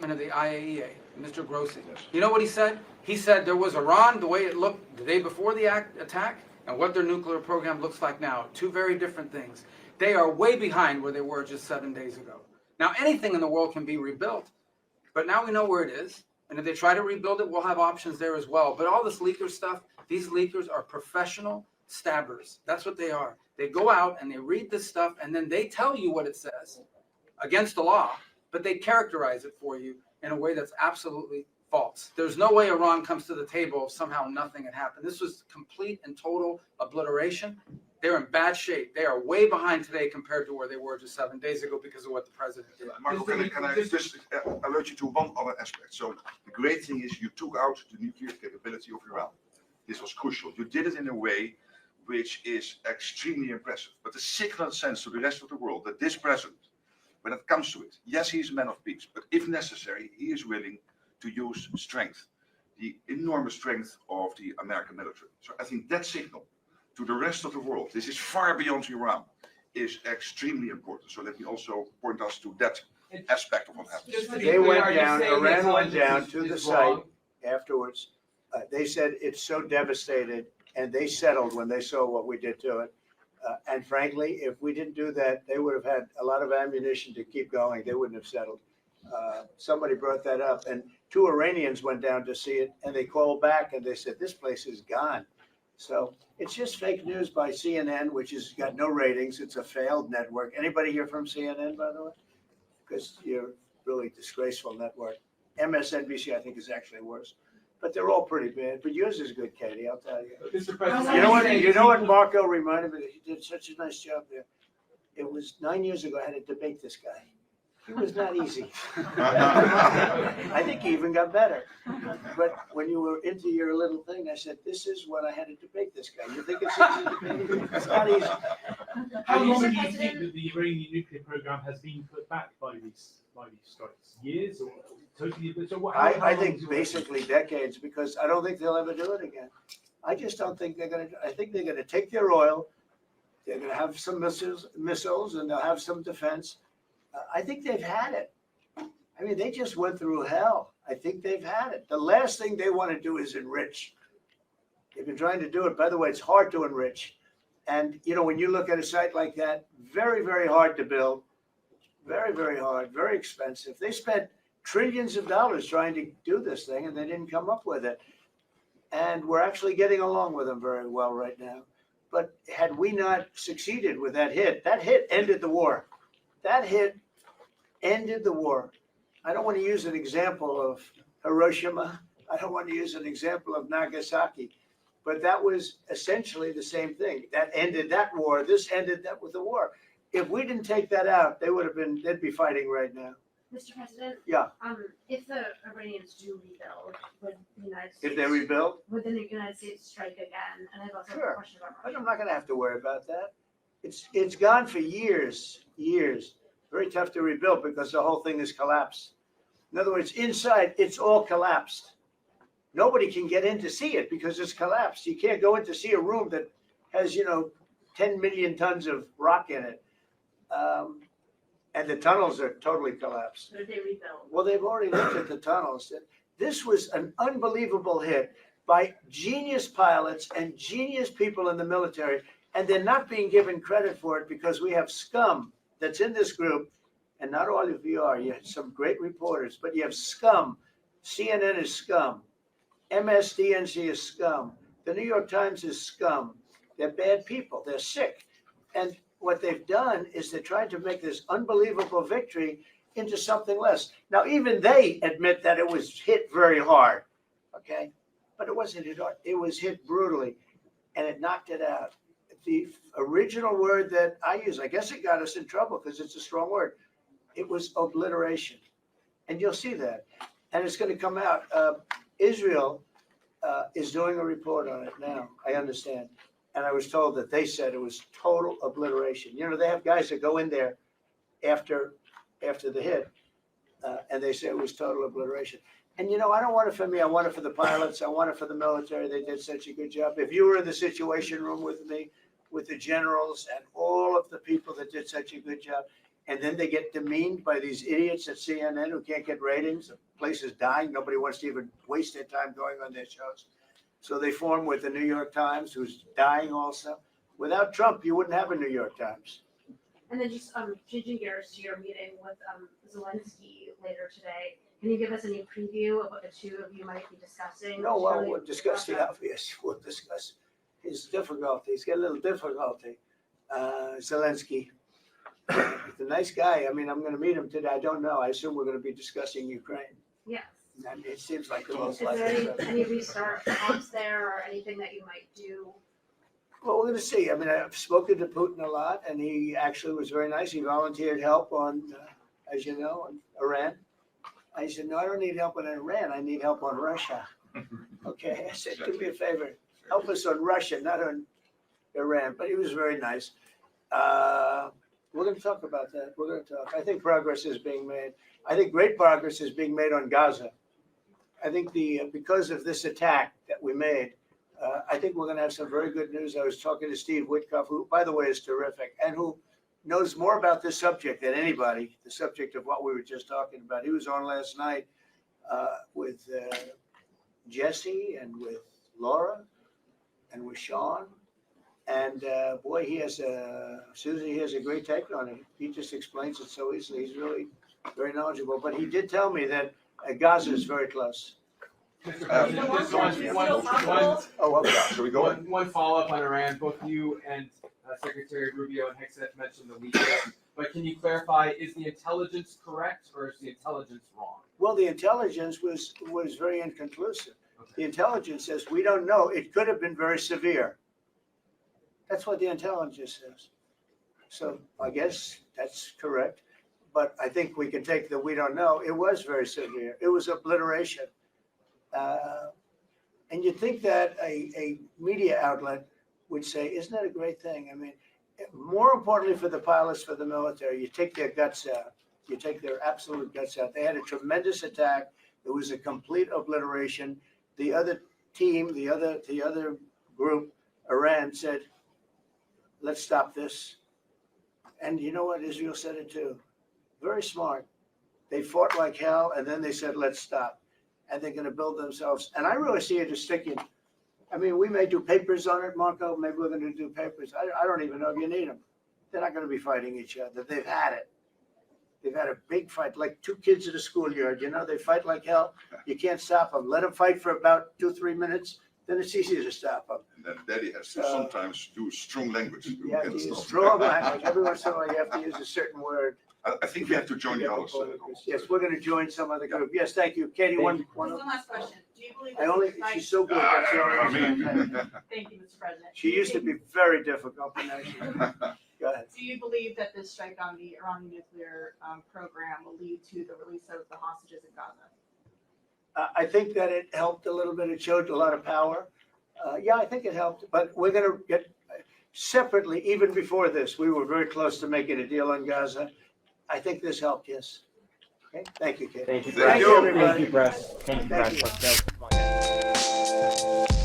statement of the IAEA, Mr. Grossi. Yes. You know what he said? He said there was Iran, the way it looked the day before the attack, and what their nuclear program looks like now. Two very different things. They are way behind where they were just 7 days ago. Now, anything in the world can be rebuilt, but now we know where it is. And if they try to rebuild it, we'll have options there as well. But all this leaker stuff, these leakers are professional stabbers. That's what they are. They go out and they read this stuff, and then they tell you what it says against the law, but they characterize it for you in a way that's absolutely false. There's no way Iran comes to the table if somehow nothing had happened. This was complete and total obliteration. They're in bad shape. They are way behind today compared to where they were just 7 days ago because of what the president did. Marco, can I just alert you to one other aspect? So the great thing is you took out the nuclear capability of Iran. This was crucial. You did it in a way which is extremely impressive. But the signal it sends to the rest of the world that this president, when it comes to it, yes, he's a man of peace, but if necessary, he is willing to use strength, the enormous strength of the American military. So I think that signal to the rest of the world, this is far beyond Iran, is extremely important. So let me also point us to that aspect of what happens. They went down, Iran went down to the site afterwards. They said it's so devastated, and they settled when they saw what we did to it. And frankly, if we didn't do that, they would have had a lot of ammunition to keep going. They wouldn't have settled. Somebody brought that up, and 2 Iranians went down to see it, and they called back and they said, this place is gone. So it's just fake news by CNN, which has got no ratings. It's a failed network. Anybody here from CNN, by the way? Because you're really disgraceful network. MSNBC, I think, is actually worse. But they're all pretty bad. But yours is good, Katie, I'll tell you. Mr. President, You know what Marco reminded me? He did such a nice job there. It was 9 years ago I had to debate this guy. It was not easy. I think he even got better. But when you were into your little thing, I said, this is what I had to debate this guy. You think it's easy to debate? It's not easy. How long do you think that the Iranian nuclear program has been put back by these strikes? Years or totally? So I think basically decades, because I don't think they'll ever do it again. I just don't think they're going to. I think they're going to take their oil. They're going to have some missiles, and they'll have some defense. I think they've had it. I mean, they just went through hell. I think they've had it. The last thing they want to do is enrich. They've been trying to do it. By the way, it's hard to enrich. And, you know, when you look at a site like that, very, very hard to build. Very, very hard, very expensive. They spent trillions of dollars trying to do this thing, and they didn't come up with it. And we're actually getting along with them very well right now. But had we not succeeded with that hit ended the war. That hit ended the war. I don't want to use an example of Hiroshima. I don't want to use an example of Nagasaki. But that was essentially the same thing. That ended that war. This ended that with the war. If we didn't take that out, they'd be fighting right now. Mr. President? Yeah. If the Iranians do rebuild, would the United States... If they rebuild? Would the United States strike again? And I've also Sure. a question about Russia. I'm not going to have to worry about that. It's gone for years. Very tough to rebuild because the whole thing is collapsed. In other words, inside, it's all collapsed. Nobody can get in to see it because it's collapsed. You can't go in to see a room that has, 10 million tons of rock in it. And the tunnels are totally collapsed. But if they rebuild? Well, they've already looked at the tunnels. This was an unbelievable hit by genius pilots and genius people in the military. And they're not being given credit for it because we have scum that's in this group. And not all of you are. You have some great reporters, but you have scum. CNN is scum. MSDNC is scum. The New York Times is scum. They're bad people. They're sick. And what they've done is they're trying to make this unbelievable victory into something less. Now, even they admit that it was hit very hard, okay? But it wasn't hit hard. It was hit brutally, and it knocked it out. The original word that I use, I guess it got us in trouble because it's a strong word. It was obliteration. And you'll see that. And it's going to come out. Israel is doing a report on it now, I understand. And I was told that they said it was total obliteration. They have guys that go in there after the hit, and they say it was total obliteration. And, I don't want it for me. I want it for the pilots. I want it for the military. They did such a good job. If you were in the Situation Room with me, with the generals and all of the people that did such a good job, and then they get demeaned by these idiots at CNN who can't get ratings. The place is dying. Nobody wants to even waste their time going on their shows. So they form with the New York Times, who's dying also. Without Trump, you wouldn't have a New York Times. And then just changing gears to your meeting with Zelensky later today, can you give us any preview of what the two of you might be discussing? No, well, we'll discuss the obvious. We'll discuss his difficulty. He's got a little difficulty. Zelensky, he's a nice guy. I mean, I'm going to meet him today. I don't know. I assume we're going to be discussing Ukraine. Yes. I mean, it seems like the most Is likely. there any restart talks there or anything that you might do? Well, we're going to see. I mean, I've spoken to Putin a lot, and he actually was very nice. He volunteered help on, as you know, on Iran. I said, no, I don't need help on Iran. I need help on Russia. Okay, I said, do me a favor. Help us on Russia, not on Iran. But he was very nice. We're going to talk about that. We're going to talk. I think progress is being made. I think great progress is being made on Gaza. I think because of this attack that we made, I think we're going to have some very good news. I was talking to Steve Witkoff, who, by the way, is terrific, and who knows more about this subject than anybody, the subject of what we were just talking about. He was on last night with Jesse and with Laura and with Sean. And boy, Susie, he has a great take on it. He just explains it so easily. He's really very knowledgeable. But he did tell me that Gaza is very close. Mr. President, Oh, okay. Shall we go? one follow-up on Iran. Both you and Secretary Rubio and Hexet mentioned the leakers, but can you clarify, is the intelligence correct or is the intelligence wrong? Well, the intelligence was very inconclusive. The intelligence says we don't know. It could have been very severe. That's what the intelligence says. So I guess that's correct. But I think we can take the we don't know. It was very severe. It was obliteration. And you'd think that a media outlet would say, isn't that a great thing? I mean, more importantly for the pilots, for the military, you take their guts out. You take their absolute guts out. They had a tremendous attack. It was a complete obliteration. The other team, the other group, Iran, said, let's stop this. And you know what? Israel said it too. Very smart. They fought like hell, and then they said, let's stop. And they're going to build themselves. And I really see it as sticking. I mean, we may do papers on it, Marco. Maybe we're going to do papers. I don't even know if you need them. They're not going to be fighting each other. They've had it. They've had a big fight, like two kids at a schoolyard. You know, they fight like hell. You can't stop them. Let them fight for about 2-3 minutes. Then it's easy to stop them. And then Daddy has to sometimes do strong language. You have to use strong language. Every once in a while, you have to use a certain word. I think we have to join the others. Yes, we're going to join some other group. Yes, thank you. Katie, one. One last question. Do you believe I only, she's so good. That's the only reason I'm saying. Thank you, Mr. President. She used to be very difficult. But now she- Go ahead. Do you believe that this strike on the Iranian nuclear program will lead to the release of the hostages in Gaza? I think that it helped a little bit. It showed a lot of power. Yeah, I think it helped. But we're going to get separately, even before this, we were very close to making a deal on Gaza. I think this helped, yes. Okay, thank you, Kate. Thank you, Thank press. you, everybody. Thank you, press. Thank you, Thank press. Let's go. Come on, guys.